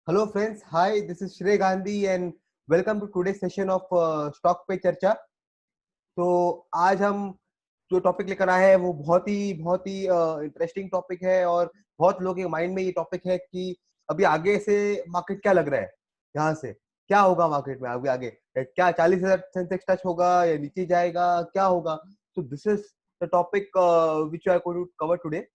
Hello friends, hi, this is Shrey Gandhi and welcome to today's session of stock पे चर्चा। तो आज हम जो टॉपिक लेकर आए हैं वो बहुत ही इंटरेस्टिंग टॉपिक है और बहुत लोगों के माइंड में ये टॉपिक है कि अभी आगे से मार्केट क्या लग रहा है, यहाँ से क्या होगा मार्केट में आगे आगे, क्या 40,000 सेंसेक्स टच होगा या नीचे जाएगा, क्या होगा। तो this is the topic which I going to cover today.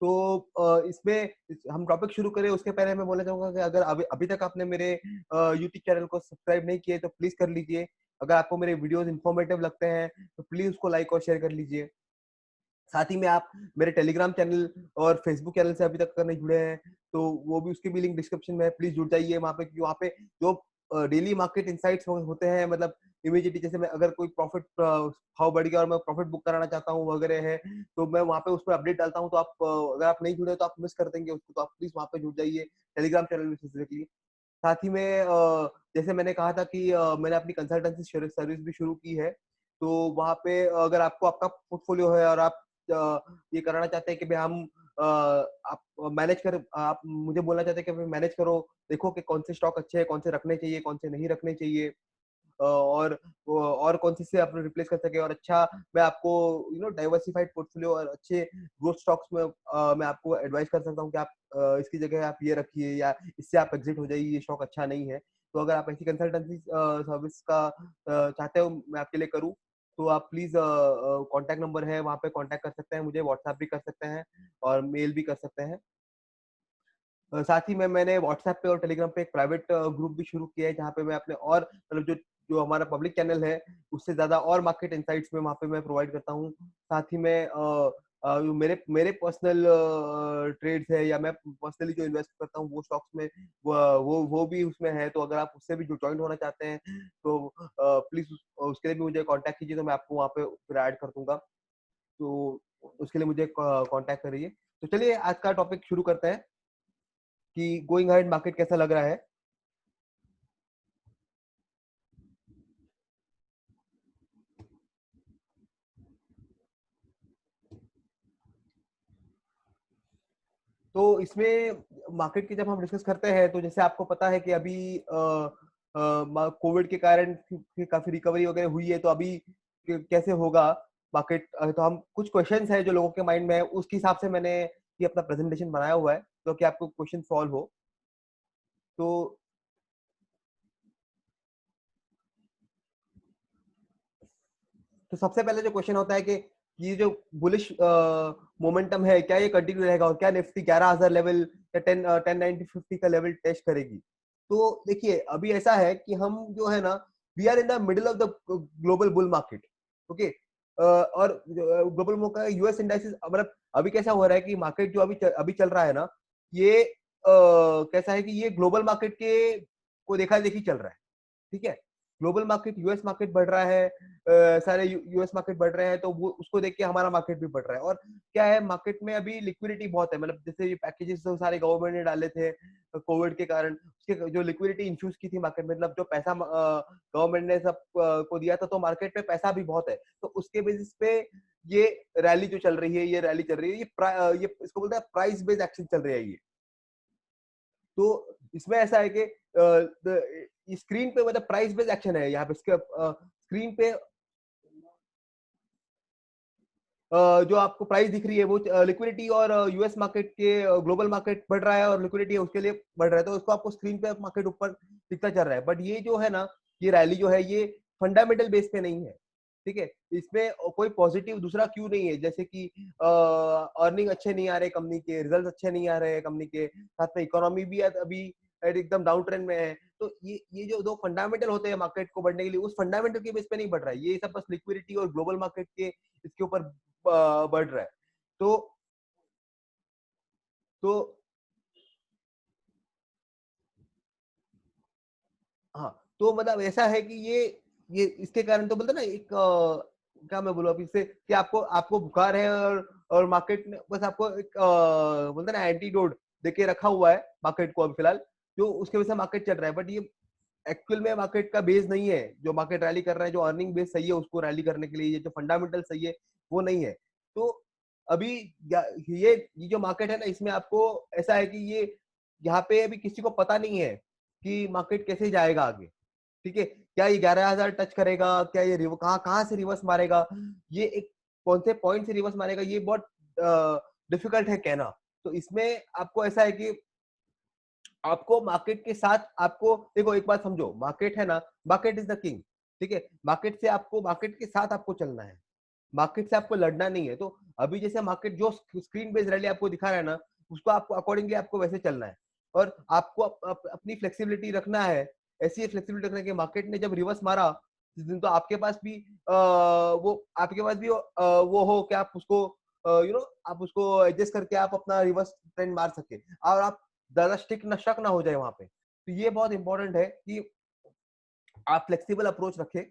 तो इसमें हम टॉपिक शुरू करें उसके पहले मैं बोलना चाहूंगा कि अगर अभी अभी तक आपने मेरे यूट्यूब चैनल को सब्सक्राइब नहीं किए तो प्लीज कर लीजिए। अगर आपको मेरे वीडियोस इंफॉर्मेटिव लगते हैं तो प्लीज उसको लाइक और शेयर कर लीजिए। साथ ही में आप मेरे टेलीग्राम चैनल और फेसबुक चैनल से अभी तक नहीं जुड़े हैं तो वो भी, उसकी भी लिंक डिस्क्रिप्शन में है, प्लीज जुड़ जाइए वहाँ पे, क्योंकि वहाँ पे जो डेली मार्केट इंसाइट्स होते हैं, मतलब इमीडिएटली, जैसे मैं अगर कोई प्रॉफिट भाव बढ़ गया और मैं प्रॉफिट बुक कराना चाहता हूँ वगैरह है, तो मैं वहाँ पे उस पर अपडेट डालता हूँ। तो आप अगर आप नहीं जुड़े तो आप मिस कर देंगे उसको, तो आप प्लीज वहाँ पे जुड़ जाइए टेलीग्राम चैनल में स्पेसिफिकली। साथ ही में जैसे मैंने कहा था कि मैंने अपनी कंसल्टेंसी सर्विस भी शुरू की है। तो वहाँ पे अगर आपको आपका पोर्टफोलियो है और आप ये कराना चाहते हैं कि भाई हम आप मैनेज कर, आप मुझे बोलना चाहते हैं कि भाई मैनेज करो, देखो कि कौन से स्टॉक अच्छे हैं, कौन से रखने चाहिए, कौन से नहीं रखने चाहिए, और कौन सी से आप रिप्लेस कर सके, और अच्छा मैं आपको डाइवर्सिफाइड पोर्टफोलियो और अच्छे ग्रोथ स्टॉक्स में मैं आपको एडवाइस कर सकता हूँ कि आप इसकी जगह आप ये रखिए या इससे आप एग्जिट हो जाइए, ये स्टॉक अच्छा नहीं है। तो अगर आप ऐसी कंसल्टेंसी सर्विस का चाहते हो मैं आपके लिए करूँ, तो आप प्लीज कॉन्टैक्ट नंबर है वहाँ पे कॉन्टैक्ट कर सकते हैं, मुझे व्हाट्सएप भी कर सकते हैं और मेल भी कर सकते हैं। साथ ही में मैंने व्हाट्सएप पे और टेलीग्राम पे एक प्राइवेट ग्रुप भी शुरू किया है जहाँ पे मैं अपने और मतलब जो जो हमारा पब्लिक चैनल है उससे ज्यादा और मार्केट इनसाइट्स में वहाँ पे मैं प्रोवाइड करता हूँ। साथ ही में जो मेरे मेरे पर्सनल ट्रेड्स है या मैं पर्सनली जो इन्वेस्ट करता हूँ वो स्टॉक्स में वो भी उसमें है। तो अगर आप उससे भी जो ज्वाइन होना चाहते हैं तो प्लीज उसके लिए भी मुझे कांटेक्ट कीजिए, तो मैं आपको वहाँ पे फिर ऐड कर दूंगा। तो उसके लिए मुझे कांटेक्ट करिए। तो चलिए आज का टॉपिक शुरू करते हैं कि गोइंग अहेड मार्केट कैसा लग रहा है। तो इसमें मार्केट की जब हम डिस्कस करते हैं तो जैसे आपको पता है कि अभी कोविड के कारण काफी रिकवरी वगैरह हुई है, तो अभी कैसे होगा मार्केट। तो हम कुछ क्वेश्चंस है जो लोगों के माइंड में है, उसके हिसाब से मैंने ये अपना प्रेजेंटेशन बनाया हुआ है तो कि आपको क्वेश्चन सॉल्व हो। तो सबसे पहले जो क्वेश्चन होता है कि ये जो बुलिश मोमेंटम है क्या ये कंटिन्यू रहेगा, और क्या निफ्टी 11,000 लेवल या 1090-50 का लेवल टेस्ट करेगी। तो देखिए अभी ऐसा है कि हम जो है ना, we are in the middle of the global bull market. Okay, और ग्लोबल का यूएस इंडाइसिस, मतलब अभी कैसा हो रहा है कि मार्केट जो अभी चल रहा है ना, ये कैसा है कि ये ग्लोबल मार्केट के को देखा देखी चल रहा है। ठीक है, ग्लोबल मार्केट, यूएस मार्केट बढ़ रहा है, सारे यूएस मार्केट बढ़ रहे हैं, तो वो उसको देख के हमारा मार्केट भी बढ़ रहा है। और क्या है, मार्केट में अभी लिक्विडिटी बहुत है, मतलब जैसे ये पैकेजेस जो सारे गवर्नमेंट ने डाले थे कोविड के कारण, उसके जो लिक्विडिटी इन्फ्यूज की थी मार्केट में, मतलब जो पैसा गवर्नमेंट ने सब को दिया था, तो मार्केट में पैसा भी बहुत है। तो उसके बेसिस पे ये रैली जो चल रही है, ये रैली चल रही है, ये इसको बोलते हैं प्राइस बेस्ड एक्शन चल रही है ये। तो इसमें ऐसा है कि स्क्रीन पे मतलब प्राइस बेस्ड एक्शन है यहाँ पे, इसके स्क्रीन पे जो आपको प्राइस दिख रही है वो लिक्विडिटी और यूएस मार्केट के ग्लोबल मार्केट बढ़ रहा है और लिक्विडिटी है उसके लिए बढ़ रहा है, तो उसको आपको स्क्रीन पे मार्केट ऊपर दिखता चल रहा है। बट ये जो है ना, ये रैली जो है ये फंडामेंटल बेस पे नहीं है। ठीक है, इसमें कोई पॉजिटिव दूसरा क्यों नहीं है, जैसे कि अर्निंग अच्छे नहीं आ रहे कंपनी के, रिजल्ट अच्छे नहीं आ रहे हैं कंपनी के, साथ में इकोनॉमी भी अभी एकदम डाउन ट्रेंड में है। तो ये जो दो फंडामेंटल होते हैं मार्केट को बढ़ने के लिए, उस फंडामेंटल के बेस पे नहीं बढ़ रहा है, ये सब बस लिक्विडिटी और ग्लोबल मार्केट के इसके ऊपर बढ़ रहा है। तो तो हाँ, तो मतलब ऐसा है कि ये इसके कारण तो बोलते ना एक क्या मैं बोलूँ अभी इससे कि आपको आपको बुखार है और मार्केट ने बस आपको एक बोलते ना एंटीडोट देके रखा हुआ है मार्केट को अभी फिलहाल, जो उसके वजह से मार्केट चल रहा है। बट ये एक्चुअल में मार्केट का बेस नहीं है, जो मार्केट रैली कर रहा है, जो अर्निंग बेस सही है उसको रैली करने के लिए, ये जो फंडामेंटल सही है वो नहीं है। तो अभी ये जो मार्केट है ना, इसमें आपको ऐसा है कि ये यहाँ पे अभी किसी को पता नहीं है कि मार्केट कैसे जाएगा आगे, ठीक है। क्या ये 11,000 टच करेगा, क्या ये कहाँ कहाँ से रिवर्स मारेगा, ये एक कौन से पॉइंट से रिवर्स मारेगा, ये बहुत डिफिकल्ट है कहना। तो इसमें आपको ऐसा है कि आपको मार्केट के साथ, आपको देखो एक बात समझो, मार्केट है ना, मार्केट इज द किंग, ठीक है। मार्केट से आपको, मार्केट के साथ आपको चलना है, मार्केट से आपको लड़ना नहीं है। तो अभी जैसे मार्केट जो स्क्रीन बेस्ड रैली आपको दिखा रहा है ना, उसको आपको अकॉर्डिंगली आपको वैसे चलना है, और आपको अपनी फ्लेक्सिबिलिटी रखना है। ऐसी फ्लेक्सिबिलिटी रखना है कि मार्केट ने जब रिवर्स मारा जिस दिन, तो आपके पास भी वो आपके पास भी वो हो कि आप उसको आप उसको एडजस्ट करके आप अपना रिवर्स ट्रेंड मार सके, और आप ज्यादा स्टक ना हो जाए वहां पे। तो ये बहुत इंपॉर्टेंट है कि आप फ्लेक्सिबल अप्रोच रखें।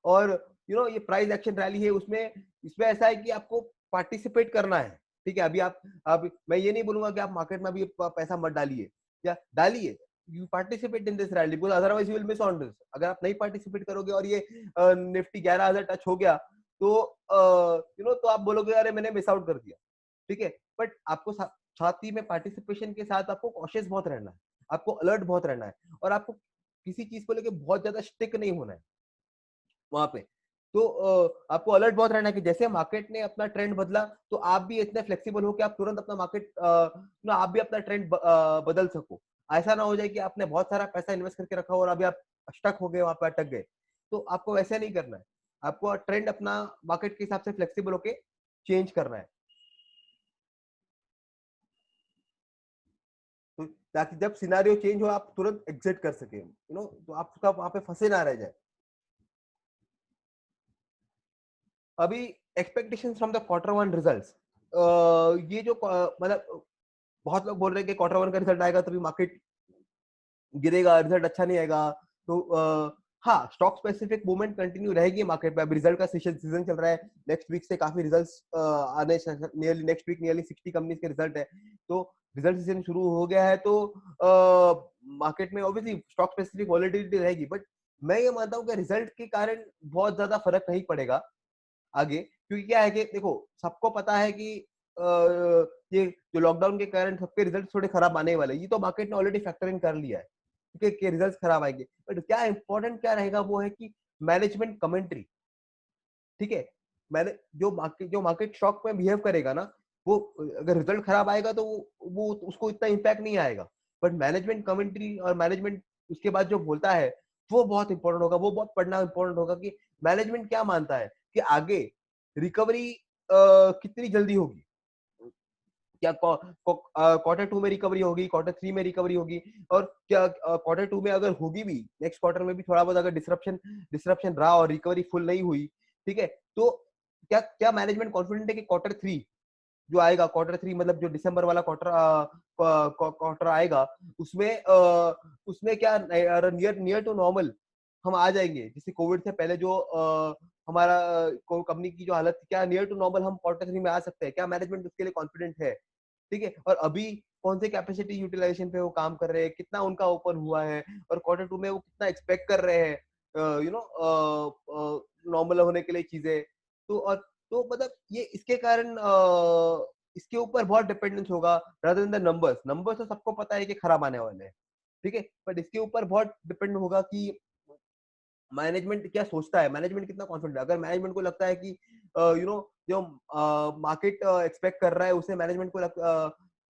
और ये प्राइस एक्शन रैली है, उसमें इसमें ऐसा है कि आपको पार्टिसिपेट करना है, ठीक है। अभी मैं ये नहीं बोलूंगा कि आप मार्केट में अभी पैसा मत डालिए, या डालिए, you participate in this rally, because otherwise you will miss on this. अगर आप नहीं पार्टिसिपेट करोगे और ये निफ्टी 11,000 टच हो गया, तो तो आप बोलोगे अरे मैंने मिस आउट कर दिया, ठीक है। बट आपको साथ ही में पार्टिसिपेशन के साथ आपको कॉशियस बहुत रहना है, आपको अलर्ट बहुत रहना है, और आपको किसी चीज को लेके बहुत ज्यादा स्टिक नहीं होना है वहां पे। तो आपको अलर्ट बहुत रहना है कि जैसे मार्केट ने अपना ट्रेंड बदला, तो आप भी इतने फ्लेक्सिबल हो कि आप तुरंत अपना मार्केट आप भी अपना ट्रेंड बदल सको। ऐसा ना हो जाए कि आपने बहुत सारा पैसा इन्वेस्ट करके रखा हो और अभी आप स्टक हो गए, वहां पे अटक गए। तो आपको वैसे नहीं करना है, आपको ट्रेंड अपना मार्केट के हिसाब से फ्लेक्सिबल होके चेंज करना है। तो ताकि जब सिनारियो चेंज हो आप तुरंत एग्जिट कर सके, तो आप उसका वहां पे फंसे ना रह जाए। अभी expectation from the quarter one results, ये जो मतलब बहुत लोग बोल रहे हैं कि क्वार्टर वन का रिजल्ट आएगा तभी मार्केट गिरेगा, रिजल्ट अच्छा नहीं आएगा। तो हाँ, स्टॉक स्पेसिफिक मूवमेंट कंटिन्यू रहेगी मार्केट में। अभी रिजल्ट का सीजन चल रहा है, नेक्स्ट वीक से काफी रिजल्ट्स आने, nearly next week nearly 60 companies के रिजल्ट है। तो रिजल्ट सीजन शुरू हो गया है, तो मार्केट में ऑब्वियसली स्टॉक स्पेसिफिक वॉलेटिलिटी रहेगी। बट मैं ये मानता हूँ कि रिजल्ट के कारण बहुत ज्यादा फर्क नहीं पड़ेगा आगे, क्योंकि क्या है कि देखो, सबको पता है कि ये जो लॉकडाउन के कारण सबके रिजल्ट थोड़े खराब आने वाले, ये तो मार्केट ने ऑलरेडी फैक्टर इन कर लिया है, ठीक है, कि रिजल्ट खराब आएंगे। बट क्या इंपॉर्टेंट क्या रहेगा, वो है कि मैनेजमेंट कमेंट्री, ठीक है। मैंने जो मार्केट शॉक में बिहेव करेगा ना, वो अगर रिजल्ट खराब आएगा तो वो उसको इतना इम्पैक्ट नहीं आएगा। बट मैनेजमेंट कमेंट्री और मैनेजमेंट उसके बाद जो बोलता है, वो बहुत इंपॉर्टेंट होगा, वो बहुत पढ़ना इंपॉर्टेंट होगा कि मैनेजमेंट क्या मानता है कि आगे रिकवरी कितनी जल्दी होगी। क्या क्वार्टर टू में रिकवरी होगी, क्वार्टर थ्री में रिकवरी होगी, और क्या क्वार्टर टू में अगर होगी भी, नेक्स्ट क्वार्टर में भी थोड़ा बहुत अगर डिसरप्शन डिसरप्शन रहा और रिकवरी फुल नहीं हुई, ठीक है, तो क्या क्या मैनेजमेंट कॉन्फिडेंट है कि क्वार्टर थ्री जो आएगा, क्वार्टर थ्री मतलब जो दिसंबर वाला क्वार्टर आएगा, उसमें उसमें क्या नियर नियर टू नॉर्मल हम आ जाएंगे, जैसे कोविड से पहले जो हमारा कंपनी की जो हालत थी, क्या नियर टू नॉर्मल हम क्वार्टर थ्री में आ सकते हैं, क्या मैनेजमेंट उसके लिए कॉन्फिडेंट है, ठीक है। और अभी कौन से कैपेसिटी यूटिलाइजेशन पे वो काम कर रहे हैं, कितना उनका ओपन हुआ है, और क्वार्टर टू में वो कितना एक्सपेक्ट कर रहे हैं नॉर्मल होने के लिए चीजें। तो और तो मतलब ये इसके कारण इसके ऊपर बहुत डिपेंडेंस होगा, rather than the numbers. Numbers तो सबको पता है कि खराब आने वाले हैं, ठीक है, बट इसके ऊपर बहुत डिपेंड होगा कि मैनेजमेंट क्या सोचता है, मैनेजमेंट कितना कॉन्फिडेंट है। अगर मैनेजमेंट को लगता है कि जो मार्केट एक्सपेक्ट कर रहा है उसे मैनेजमेंट को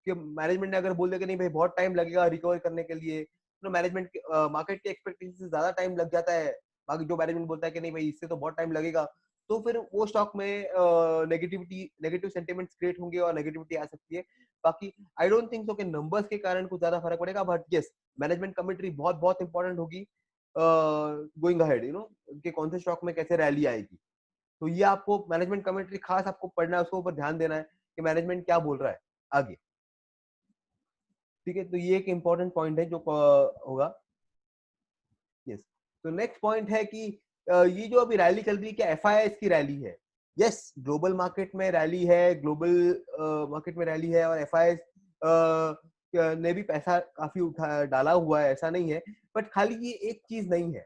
कि मैनेजमेंट ने अगर बोल दिया कि नहीं भाई बहुत टाइम लगेगा रिकवर करने के लिए, तो मैनेजमेंट मार्केट के एक्सपेक्टेशन से ज्यादा टाइम लग जाता है, बाकी जो मैनेजमेंट बोलता है कि नहीं भाई इससे तो बहुत टाइम लगेगा, तो फिर वो स्टॉक में नेगेटिव सेंटिमेंट्स क्रिएट होंगे और नेगेटिविटी आ सकती है। बाकी आई डोंट थिंक सो कि नंबर्स के कारण कुछ ज्यादा फर्क पड़ेगा, बट यस, मैनेजमेंट कमेंट्री बहुत बहुत इंपॉर्टेंट होगी गोइंग अहेड, कि कौन से स्टॉक में कैसे रैली आएगी। तो ये आपको मैनेजमेंट कमेंट्री खास आपको पढ़ना है, उसके ऊपर ध्यान देना है कि मैनेजमेंट क्या बोल रहा है आगे, ठीक है। तो ये एक इंपॉर्टेंट पॉइंट है जो होगा। यस। तो नेक्स्ट पॉइंट है कि ये जो अभी रैली चल रही है, क्या एफआईआई की रैली है? यस, ग्लोबल मार्केट में रैली है, ग्लोबल मार्केट में रैली है, और एफआईआई ने भी पैसा काफी उठा डाला हुआ है, ऐसा नहीं है। बट खाली ये एक चीज नहीं है,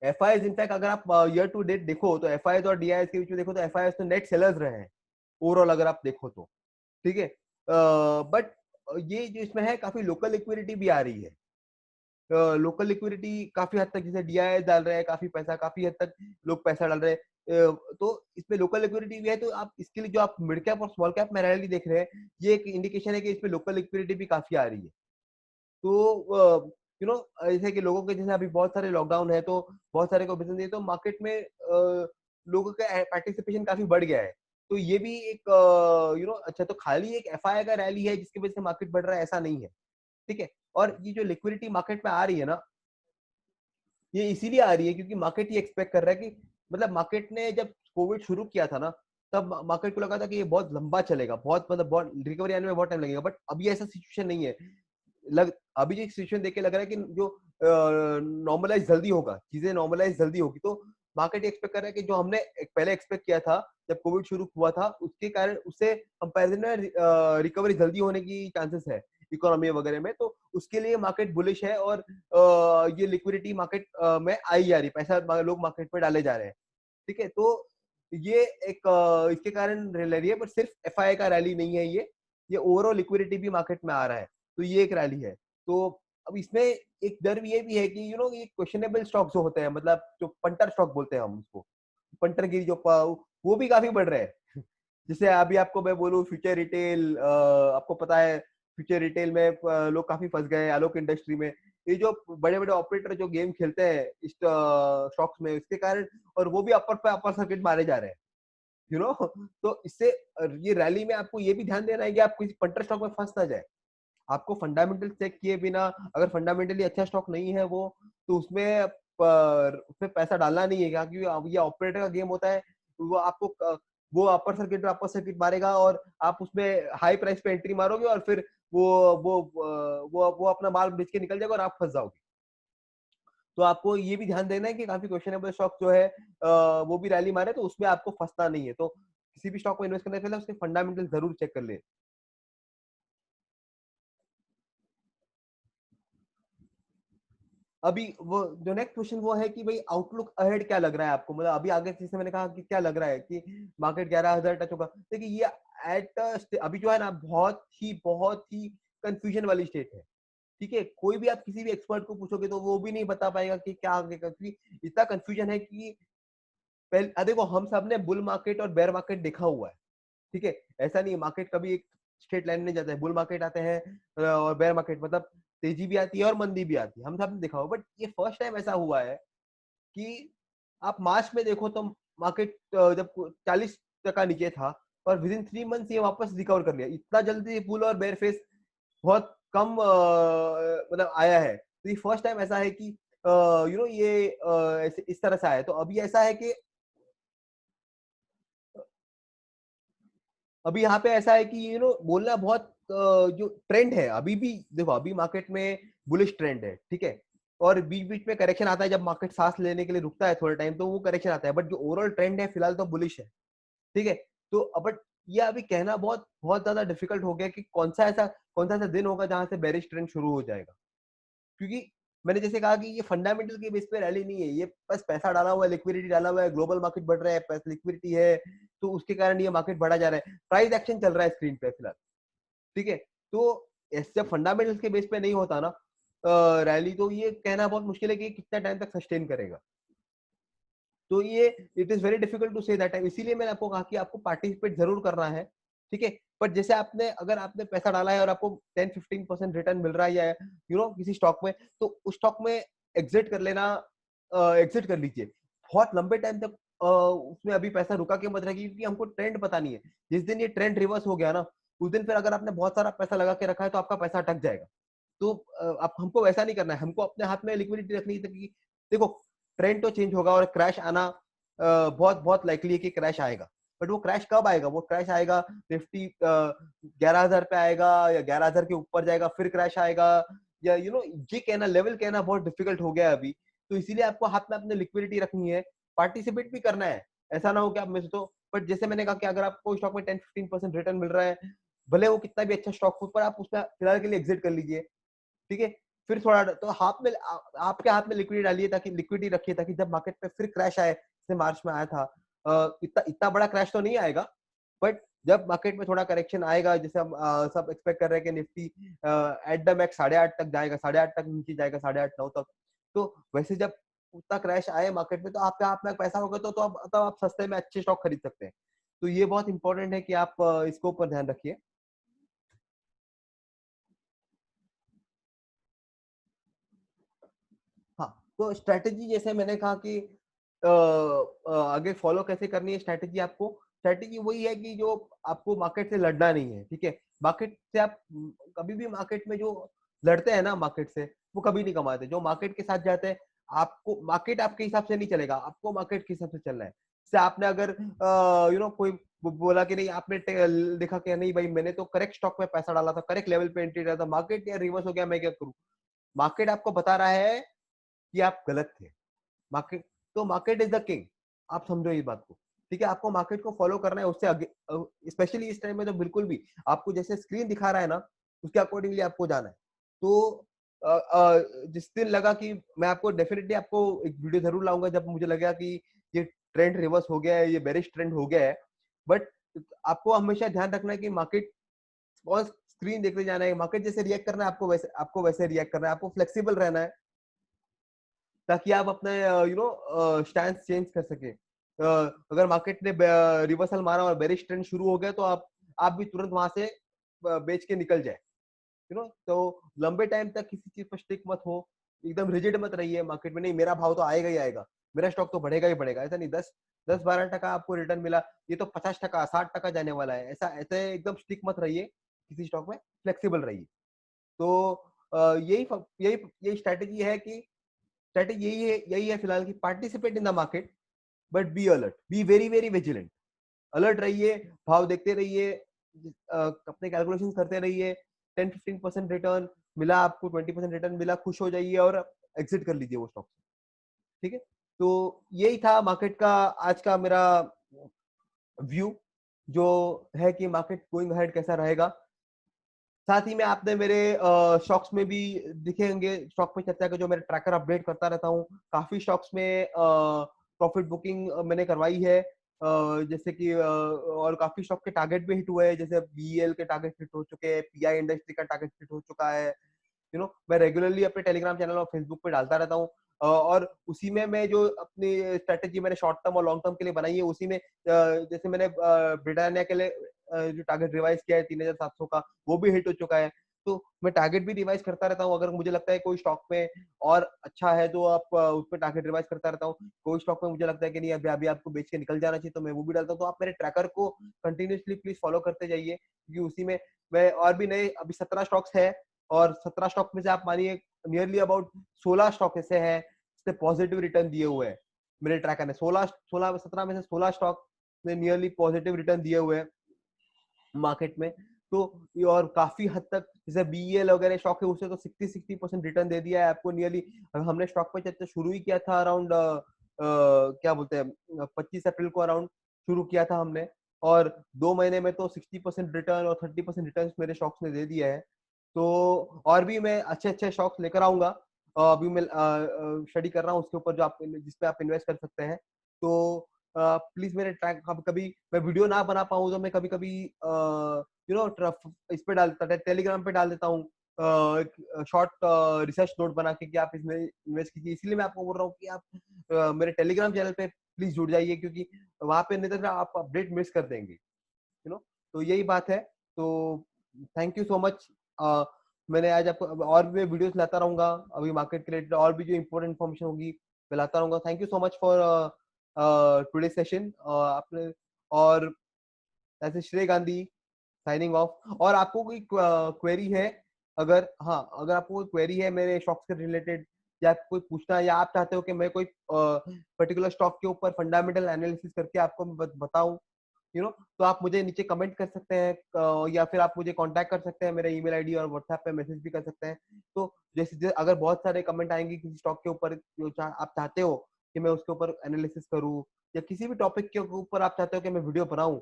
एफआईआई इनफैक्ट अगर आप ईयर टू डेट देखो, तो एफआईआई और डीआईएस के बीच में देखो, तो एफआईआई तो नेट सेलर्स रहे हैं ओवरऑल अगर आप देखो तो, ठीक है। बट ये जो इसमें है काफी लोकल लिक्विडिटी भी आ रही है। लोकल लिक्विडिटी काफी हद तक जैसे डीआईएस डाल रहे हैं, काफी पैसा, काफी हद तक लोग पैसा डाल रहे हैं। तो इसमें लोकल लिक्विडिटी भी है, तो आप इसके लिए जो आप मिड कैप और स्मॉल कैप में रैली देख रहे हैं, ये एक इंडिकेशन है कि इसमें लोकल लिक्विडिटी भी काफी आ रही है। तो जैसे कि लोगों के जैसे अभी बहुत सारे लॉकडाउन है, तो बहुत सारे को बिजनेस है, तो मार्केट में लोगों का पार्टिसिपेशन काफी बढ़ गया है। तो ये भी एक अच्छा, तो खाली एक एफआई का रैली है जिसकी वजह से मार्केट बढ़ रहा है, ऐसा नहीं है। ठीक है। और ये जो लिक्विडिटी मार्केट में आ रही है ना, ये इसीलिए आ रही है क्योंकि मार्केट ये एक्सपेक्ट कर रहा है कि मतलब मार्केट ने जब कोविड शुरू किया था ना, तब मार्केट को लगा था कि ये बहुत लंबा चलेगा, बहुत मतलब बहुत रिकवरी आने में बहुत टाइम लगेगा, बट अभी ऐसा सिचुएशन नहीं है। लग अभी जो सिचुएशन देख के लग रहा है कि जो नॉर्मलाइज जल्दी होगा, चीजें नॉर्मलाइज जल्दी होगी। तो मार्केट एक्सपेक्ट कर रहा है कि जो हमने पहले एक्सपेक्ट किया था जब कोविड शुरू हुआ था, उसके कारण उससे कंपैरिजन में रिकवरी जल्दी होने की चांसेस है इकोनॉमी वगैरह में। तो उसके लिए मार्केट बुलिश है, और ये लिक्विडिटी मार्केट में आई जा रही है, पैसा लोग मार्केट में डाले जा रहे हैं। ठीक है। तो ये एक इसके कारण रैली है, पर सिर्फ एफआई का रैली नहीं है ये ओवरऑल लिक्विडिटी भी मार्केट में आ रहा है, तो ये एक रैली है। तो अब इसमें एक डर ये भी है कि ये क्वेश्चनेबल स्टॉक जो होते हैं, मतलब जो पंटर स्टॉक बोलते हैं हम उसको, पंटर गिरी वो भी काफी बढ़ रहे हैं। जैसे अभी आपको मैं बोलूं फ्यूचर रिटेल, आपको पता है फ्यूचर रिटेल में लोग काफी फंस गए हैं, आलोक इंडस्ट्री में। ये जो बड़े बड़े ऑपरेटर जो गेम खेलते हैं इस स्टॉक्स में, इसके कारण, और वो भी अपर पे अपर सर्किट मारे जा रहे हैं। यू नो तो इससे ये रैली में आपको ये भी ध्यान देना है कि आप किसी पंटर स्टॉक में फंस ना जाए। आपको फंडामेंटल चेक किए बिना, अगर फंडामेंटली अच्छा स्टॉक नहीं है वो, तो उसमें पैसा डालना नहीं है, क्योंकि अब ये ऑपरेटर का गेम होता है। वो वो अपर सर्किट मारेगा, और आप उसमें हाई प्राइस पे एंट्री मारोगे, और फिर वो वो अपना माल बेच के निकल जाएगा और आप फंस जाओगे। तो आपको ये भी ध्यान देना है कि काफी क्वेश्चनेबल स्टॉक जो है वो भी रैली मारे, तो उसमें आपको फंसना नहीं है। तो किसी भी स्टॉक में इन्वेस्ट करने से पहले उसके फंडामेंटल जरूर चेक कर ले। अभी वो जो नेक्स्ट क्वेश्चन वो है कि भाई आउटलुक अहेड क्या लग रहा है आपको, मतलब अभी आगे, जैसे मैंने कहा कि क्या लग रहा है कि मार्केट 11,000 टच होगा। देखिए ये अभी जो है ना, बहुत ही कंफ्यूजन वाली स्टेट है। ठीक है। कोई भी आप किसी भी एक्सपर्ट को पूछोगे तो वो भी नहीं बता पाएगा कि क्या आगे का, क्योंकि इतना कंफ्यूजन है कि पहले देखो, हम सब ने बुल मार्केट और बेयर मार्केट देखा हुआ है। ठीक है। ऐसा नहीं है, मार्केट कभी एक स्ट्रेट लाइन में जाता है, बुल मार्केट आते हैं और बेयर मार्केट, मतलब तेजी भी आती है और मंदी भी आती है, हम सब ने देखा हुआ। बट ये फर्स्ट टाइम ऐसा हुआ है कि आप मार्च में देखो तो मार्केट जब 40% नीचे था, और विद इन 3 मंथ्स ये वापस रिकवर कर लिया। इतना जल्दी बुल और बेयर फेस बहुत कम मतलब आया है। तो ये फर्स्ट टाइम ऐसा है कि ये इस तरह से आया है। तो अभी ऐसा है कि अभी यहाँ पे ऐसा है कि बोलना बहुत जो ट्रेंड है अभी भी, देखो अभी मार्केट में बुलिश ट्रेंड है। ठीक है। और बीच बीच में करेक्शन आता है, जब मार्केट सांस लेने के लिए रुकता है थोड़ा टाइम, तो वो करेक्शन आता है, बट जो ओवरऑल ट्रेंड है फिलहाल तो बुलिश है। ठीक है। तो बट ये अभी कहना बहुत बहुत ज्यादा डिफिकल्ट हो गया कि कौन सा ऐसा दिन होगा जहां से बेरिश ट्रेंड शुरू हो जाएगा। क्योंकि मैंने जैसे कहा कि ये फंडामेंटल के बेस पे रैली नहीं है, ये बस पैसा डाला हुआ है, लिक्विडिटी डाला हुआ है, ग्लोबल मार्केट बढ़ रहा है, पैसा लिक्विडिटी है, तो उसके कारण ये मार्केट बढ़ा जा रहा है, प्राइस एक्शन चल रहा है स्क्रीन पे फिलहाल। ठीक है। तो जब फंडामेंटल्स के बेस पे नहीं होता ना रैली, तो ये कहना बहुत मुश्किल है कि कितना टाइम तक सस्टेन करेगा। तो ये it is very difficult to say that time. इसीलिए मैंने आपको कहा कि आपको पार्टिसिपेट जरूर करना है। ठीक है। पर जैसे अगर आपने पैसा डाला है और आपको 10-15% रिटर्न मिल रहा है, या किसी स्टॉक में, तो उस स्टॉक में एग्जिट कर लेना, एग्जिट कर लीजिए। बहुत लंबे टाइम तक उसमें अभी पैसा रुका के मत रखिए, क्योंकि हमको ट्रेंड पता नहीं है। जिस दिन ये ट्रेंड रिवर्स हो गया ना, उस दिन फिर अगर आपने बहुत सारा पैसा लगा के रखा है तो आपका पैसा अटक जाएगा। तो आप हमको वैसा नहीं करना है, हमको अपने हाथ में लिक्विडिटी रखनी है, ताकि देखो ट्रेंड तो चेंज होगा और क्रैश आना बहुत बहुत लाइकली है कि क्रैश आएगा। बट वो क्रैश कब आएगा? वो क्रैश आएगा निफ्टी 11,000 पे आएगा, या 11,000 के ऊपर जाएगा फिर क्रैश आएगा, या ये कहना, लेवल कहना बहुत डिफिकल्ट हो गया है अभी। तो इसीलिए आपको हाथ में अपने लिक्विडिटी रखनी है, पार्टिसिपेट भी करना है। ऐसा ना हो कि आप में से तो, बट जैसे मैंने कहा कि अगर आपको स्टॉक में 10-15% रिटर्न मिल रहा है, भले वो कितना भी अच्छा स्टॉक हो, पर आप उसमें फिलहाल के लिए एग्जिट कर लीजिए। ठीक है। फिर थोड़ा तो आपके हाथ में लिक्विडिटी डालिए, ताकि लिक्विडिटी रखिए, ताकि जब मार्केट पे फिर क्रैश आए, जैसे मार्च में आया था, इतना इतना बड़ा क्रैश तो नहीं आएगा, बट जब मार्केट में थोड़ा करेक्शन आएगा, जैसे हम सब एक्सपेक्ट कर रहे हैं कि निफ्टी एट द मैक्स 8.5 तक जाएगा, 8.5 तक नीचे जाएगा, 8.5-9 तक। तो वैसे जब उतना क्रैश आए मार्केट में, तो आपके हाथ में पैसा होगा तो आप सस्ते में अच्छे स्टॉक खरीद सकते हैं। तो ये बहुत इंपॉर्टेंट है कि आप इसको ऊपर ध्यान रखिए। हाँ, तो स्ट्रैटेजी जैसे मैंने कहा कि आगे फॉलो कैसे करनी है स्ट्रैटेजी आपको। स्ट्रैटेजी वही है कि जो आपको मार्केट से लड़ना नहीं है, ठीक है। मार्केट से आप कभी भी मार्केट में जो लड़ते हैं ना मार्केट से, वो कभी नहीं कमाते। जो मार्केट के साथ जाते हैं, आपको मार्केट आपके हिसाब से नहीं चलेगा, आपको मार्केट के हिसाब से चलना है। जैसे आपने अगर कोई बोला कि नहीं, आपने देखा कि नहीं भाई मैंने तो करेक्ट स्टॉक में पैसा डाला था, करेक्ट लेवल पे एंट्री डाला था, मार्केट यार रिवर्स हो गया, मैं क्या करूं। मार्केट आपको बता रहा है कि आप गलत थे। मार्केट, तो मार्केट इज द किंग। आप समझो इस बात को, ठीक है। आपको मार्केट को फॉलो करना है, उससे आगे, स्पेशली इस टाइम में तो बिल्कुल भी आपको जैसे स्क्रीन दिखा रहा है ना, उसके अकॉर्डिंगली आपको जाना है। तो जिस दिन लगा कि मैं आपको डेफिनेटली आपको एक वीडियो जरूर लाऊंगा जब मुझे लगा कि ये ट्रेंड रिवर्स हो गया है, ये बेरिश ट्रेंड हो गया है। बट आपको हमेशा ध्यान रखना है कि मार्केट और स्क्रीन देखते जाना है, मार्केट जैसे रिएक्ट करना है आपको वैसे रिएक्ट करना है, आपको फ्लेक्सिबल रहना है, ताकि आप अपने स्टैंड चेंज कर सके। अगर मार्केट ने रिवर्सल मारा और बेरिश ट्रेंड शुरू हो गया, तो आप भी तुरंत वहां से बेच के निकल जाए। तो लंबे टाइम तक किसी चीज पर स्टिक मत हो, एकदम रिजिड मत रहिए मार्केट में। नहीं, मेरा भाव तो आएगा ही आएगा, मेरा स्टॉक तो बढ़ेगा ही बढ़ेगा, ऐसा नहीं। 10-12% आपको रिटर्न मिला, ये तो 50%, 60% जाने वाला है, ऐसा ऐसे एकदम स्टिक मत रहिए किसी स्टॉक में, फ्लेक्सिबल रहिए। तो यही यही यही स्ट्रैटेजी है कि स्ट्रैटेजी यही है फिलहाल की, participate in the market but be alert, be very very vigilant. Alert रहिए, भाव देखते रहिए, अपने कैलकुलेशन करते रहिए। 10-15% रिटर्न मिला आपको, 20% रिटर्न मिला, खुश हो जाइए और एग्जिट कर लीजिए वो स्टॉक, ठीक है। तो यही था मार्केट का आज का मेरा व्यू, जो है कि मार्केट गोइंग अहेड कैसा रहेगा। साथ ही में आपने मेरे स्टॉक्स में भी दिखेंगे, स्टॉक पे चर्चा का जो मेरा ट्रैकर अपडेट करता रहता हूँ। काफी स्टॉक्स में प्रॉफिट बुकिंग मैंने करवाई है, जैसे कि और काफी स्टॉक के टारगेट भी हिट हुए हैं, जैसे बीएल के टारगेट हिट हो चुके हैं, पीआई इंडस्ट्री का टारगेट हिट हो चुका है। मैं रेगुलरली अपने टेलीग्राम चैनल और फेसबुक पे डालता रहता हूँ। और उसी में मैं जो अपनी स्ट्रेटेजी मैंने शॉर्ट टर्म और लॉन्ग टर्म के लिए बनाई है, उसी में जैसे मैंने ब्रिटानिया के लिए जो टारगेट रिवाइज किया है 3700 का, वो भी हिट हो चुका है। तो मैं टारगेट भी रिवाइज करता रहता हूँ, अगर मुझे लगता है कोई स्टॉक में और अच्छा है तो आप उसमें टारगेट रिवाइज करता रहता हूँ। कोई स्टॉक में मुझे लगता है कि नहीं, अभी अभी आपको बेच के निकल जाना चाहिए, तो मैं वो भी डालता हूँ। तो आप मेरे ट्रैकर को कंटिन्यूसली प्लीज फॉलो करते जाइए, क्योंकि उसी में मैं और भी नए, अभी 17 स्टॉक्स है, और 17 स्टॉक में से आप मानिए नियरली अबाउट 16 स्टॉक ऐसे हैं जिसने पॉजिटिव रिटर्न दिए हुए हैं। मेरे ट्रैकर ने 17 में से 16 स्टॉक ने नियरली पॉजिटिव रिटर्न दिए हुए हैं मार्केट में। तो और काफी हद तक जैसे बीएल वगैरह स्टॉक है, उससे तो 60% रिटर्न दे दिया है आपको नियरली। हमने स्टॉक पे चर्चा शुरू ही किया था अराउंड क्या बोलते हैं 25 अप्रैल को अराउंड शुरू किया था हमने, और 2 महीने में तो 60% रिटर्न और 30% रिटर्न मेरे स्टॉक्स ने दे दिया है। तो और भी मैं अच्छे अच्छे स्टॉक्स लेकर आऊंगा। अभी मैं स्टडी कर रहा हूँ उसके ऊपर, जो आप जिसपे आप इन्वेस्ट कर सकते हैं। तो प्लीज मेरे ट्रैक, कभी मैं वीडियो ना बना पाऊँ तो मैं कभी कभी इस पे डालता, टेलीग्राम पे डाल देता हूँ शॉर्ट रिसर्च नोट बना के कि आप इसमें इन्वेस्ट कीजिए। इसीलिए मैं आपको बोल रहा हूँ कि आप मेरे टेलीग्राम चैनल पे प्लीज जुड़ जाइए, क्योंकि वहां पे नहीं तो आप अपडेट मिस कर देंगे। तो यही बात है। तो थैंक यू सो मच। मैंने आज आपको और भी वीडियोस लाता रहूंगा, अभी मार्केट के रिलेटेड और भी जो इम्पोर्टेंट इन्फॉर्मेशन होगी मैं लाता रहूंगा। Thank you so much for today session. आपने, और ऐसे श्रेय गांधी साइनिंग ऑफ। और आपको कोई क्वेरी है, अगर, हाँ, अगर आपको कोई क्वेरी है मेरे स्टॉक्स के रिलेटेड, या कोई पूछना है, या आप चाहते हो कि मैं कोई पर्टिकुलर स्टॉक के ऊपर फंडामेंटल एनालिसिस करके आपको बताऊं, तो आप मुझे नीचे कमेंट कर सकते हैं, या फिर आप मुझे कांटेक्ट कर सकते हैं, मेरे ईमेल आईडी और व्हाट्सएप पे मैसेज भी कर सकते हैं। तो जैसे अगर बहुत सारे कमेंट आएंगे किसी स्टॉक के ऊपर, जो आप चाहते हो कि मैं उसके ऊपर एनालिसिस करूं, या किसी भी टॉपिक के ऊपर आप चाहते हो कि मैं वीडियो बनाऊं,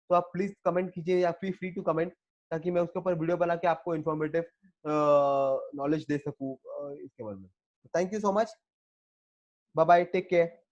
तो आप प्लीज कमेंट कीजिए, या फील फ्री टू कमेंट, ताकि मैं उसके ऊपर वीडियो बना के आपको इन्फॉर्मेटिव नॉलेज दे सकूं इसके बारे में। Thank you so much, bye bye, take care.